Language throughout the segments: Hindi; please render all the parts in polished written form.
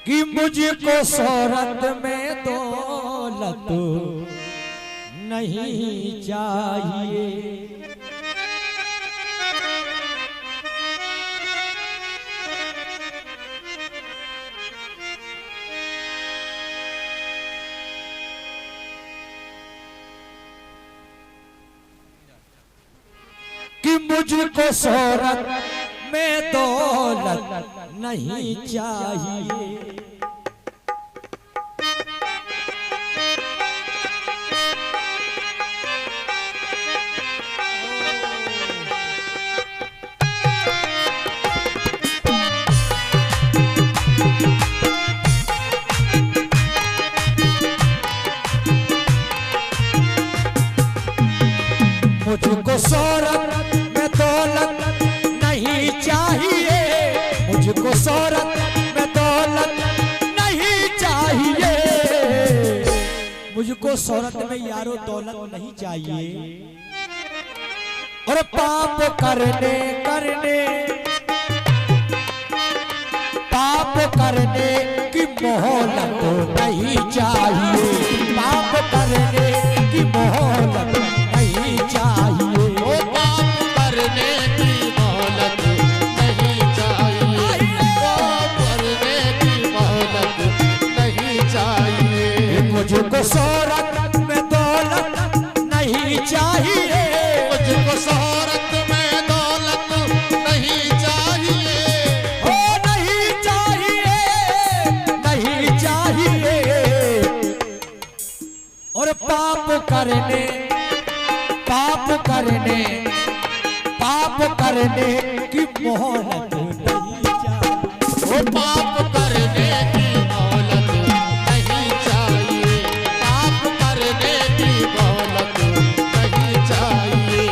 कि मुझको शोहरत में दौलत नहीं चाहिए। कि मुझको शोहरत में दौलत नहीं चाहिए। मुझको शोहरत में दौलत नहीं चाहिए। मुझको शोहरत में दौलत नहीं चाहिए। मुझको शोहरत में यारो दौलत नहीं चाहिए। और पाप करने की मोहलत नहीं चाहिए। पाप करने की मोहलत नहीं चाहिए। ओ पाप करने की मोहलत नहीं चाहिए। पाप करने की मोहलत नहीं चाहिए। मुझको शोहरत में दौलत नहीं चाहिए। मुझको शोहरत में दौलत नहीं चाहिए। ओ नहीं चाहिए, नहीं चाहिए। और पाप करने की मोहलत नहीं चाहिए। ओ पाप करने की मोहलत नहीं चाहिए। पाप करने की मोहलत नहीं चाहिए।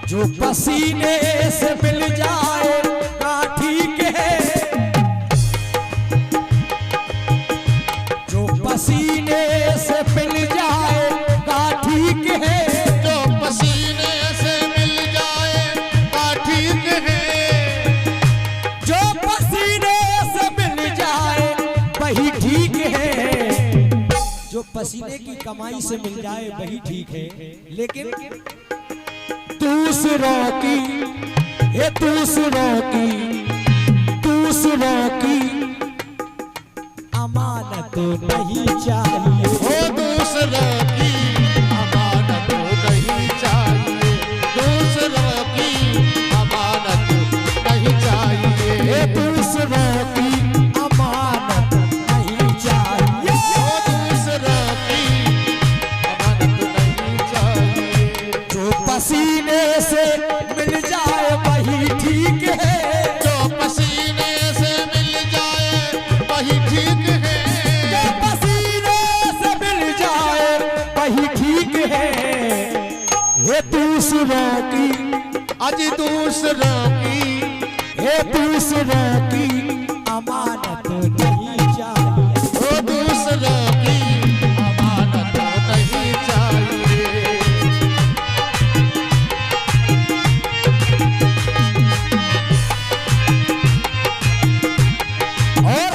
जो पसीने से मिल जाए ना ठीक है। जो पसीने से मिल जाए ना ठीक है। जो पसीने से मिल जाए का ठीक है। जो पसीने से मिल जाए वही ठीक है। जो पसीने की कमाई से मिल जाए वही ठीक है। लेकिन दूसरों की अमानत नहीं चाहिए। ओ दूसरों की अमानत नहीं चाहिए। दूसरों की अमानत नहीं चाहिए। दूसरों की अमानत नहीं चाहिए। ओ दूसरों की अमानत नहीं चाहिए। जो पसीने से मिल जाए वही ठीक है। जो पसीने से मिल जाए वही ठीक है। जो पसीने से मिल जाए वही ठीक है। ये दूसरों की अमानत नहीं चाहिए। ओ दूसरों की अमानत नहीं चाहिए। और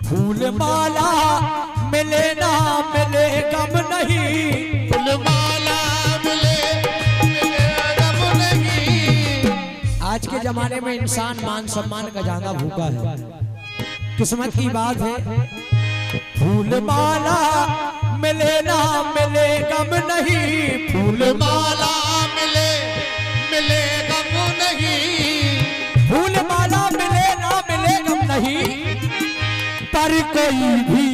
फूल माला मिले ना मिले गम नहीं। फूलमाला मिले गम नहीं। आज के जमाने में इंसान मान सम्मान का ज्यादा भूखा है। किस्मत की बात है। फूल माला मिले ना मिले गम नहीं। फूलमाला मिले गम नहीं। फूल माला मिले ना मिले गम नहीं। पर कोई भी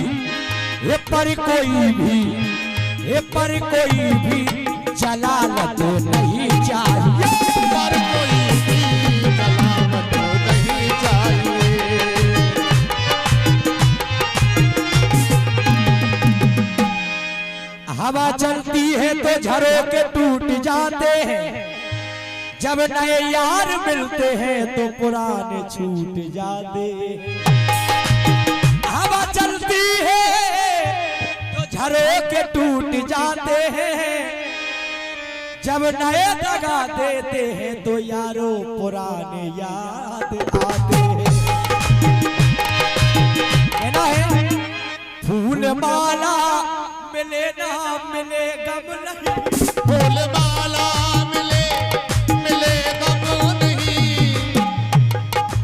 जलालत नहीं चाहिए। पर कोई भी जलावत नहीं चाहिए। चलती है तो झरोके टूट जाते हैं, जब नए यार मिलते हैं तो पुराने छूट जाते हैं। हवा चलती है तो झरोके टूट जाते हैं, जब नए दगा देते हैं तो यारों पुराने याद आते हैं। कहना है फूल माला मिले ना मिले गम नहीं, फूल माला मिले मिले गम नहीं,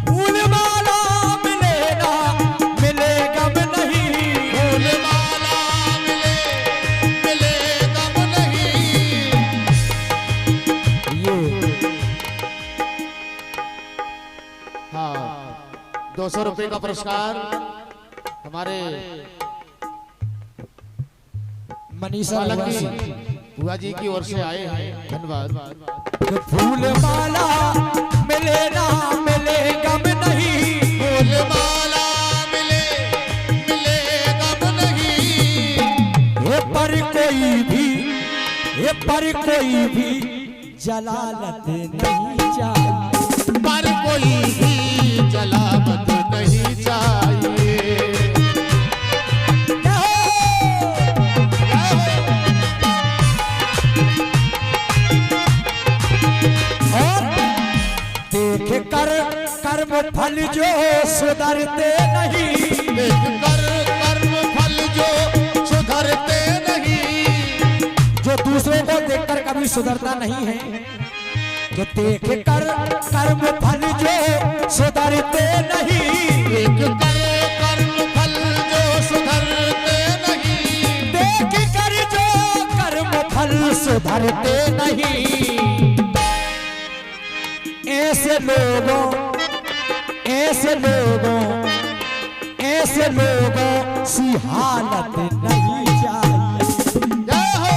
फूल माला मिले ना मिले गम नहीं, फूल माला मिले मिले गम नहीं। ये हाँ, 200 रुपए का पुरस्कार हमारे मनीषा बुआ जी की ओर से आए हैं, धन्यवाद। कि फूल माला मिले ना मिले गम नहीं, फूल माला मिले मिले गम नहीं, ये पर कोई भी जलालत नहीं चाहिए, पर कोई भी जलावत नहीं चाहिए। देख कर कर्म फल जो सुधरते नहीं, देख कर कर्म फल जो सुधरते नहीं, जो दूसरों को देखकर कभी सुधरता नहीं है, कि देख कर कर्म फल जो सुधरते नहीं, देख कर कर्म फल जो सुधरते नहीं, देख कर जो कर्म फल सुधरते नहीं। ऐसे लोगों सी हालत नहीं चाहिए। जय हो।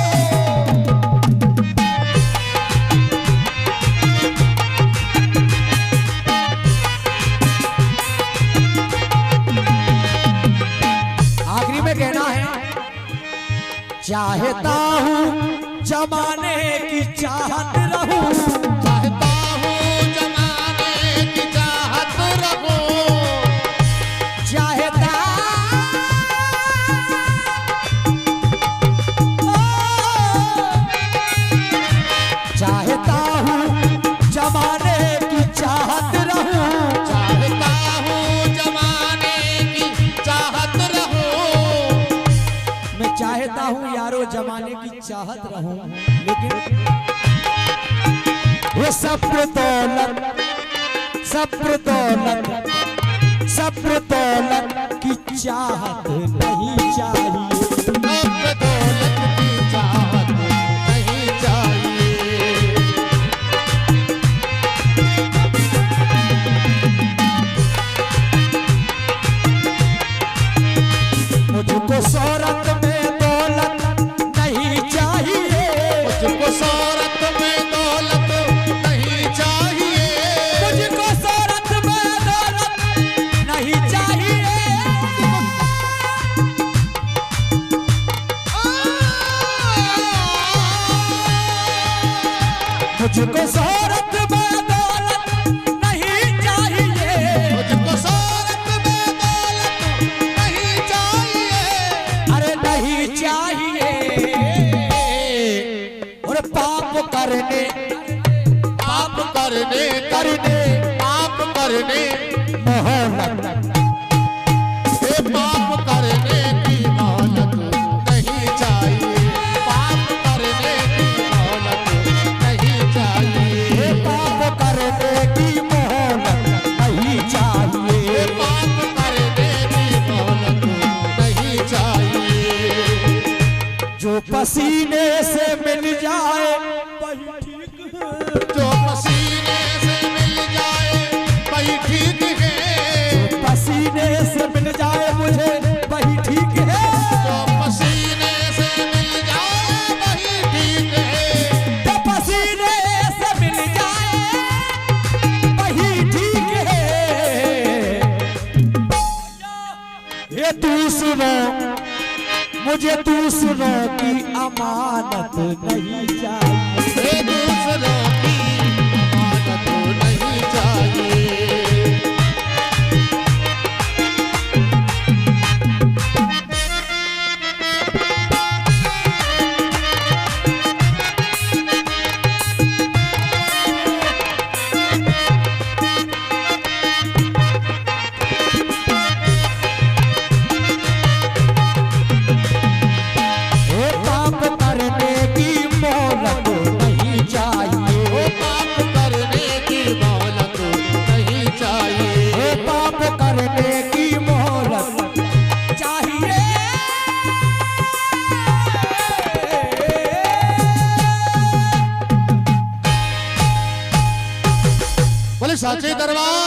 आखिरी में कहना है चाहता हूँ जमाने की चाहत रहूं, चाहता हूँ जमाने की चाहत रहूं, चाहता चाहता हूँ जमाने की चाहत रहूं, चाहता हूँ जमाने की चाहत रहूं, मैं चाहता हूँ यारो जमाने की चाहत रहूं, लेकिन ये सब्र दौलत की चाहत नहीं चाहिए। अब दौलत की चाहत नहीं चाहिए। मुझको शोहरत में दौलत नहीं चाहिए, मुझको शोहरत में दौलत नहीं चाहिए, मुझको शोहरत में दौलत नहीं चाहिए, मुझको शोहरत में दौलत नहीं चाहिए, मुझको शोहरत में दौलत नहीं चाहिए, अरे नहीं चाहिए। और पाप करने पाप करने पाप करने मोहलत ये पाप करने की मोहलत नहीं चाहिए, पाप करने की मोहलत नहीं चाहिए, पाप करने की मोहलत नहीं चाहिए, ये पाप करने की मोहलत नहीं चाहिए। जो पसीने से मिल जाए वही ठीक है, जो पसीने से मिल जाए वही ठीक है, पसीने से मिल जाए मुझे वही ठीक है, जो पसीने से मिल जाए वही ठीक है, जो पसीने से मिल जाए वही ठीक है। ये दूसरों मुझे दूसरों की अमानत नहीं चाहिए। दूसरों की अमानत नहीं चाहिए। पाप करने की मोहलत नहीं चाहिए। पाप करने की मोहलत नहीं चाहिए। पाप करने की मोहलत चाहिए। बोले साचे दरबार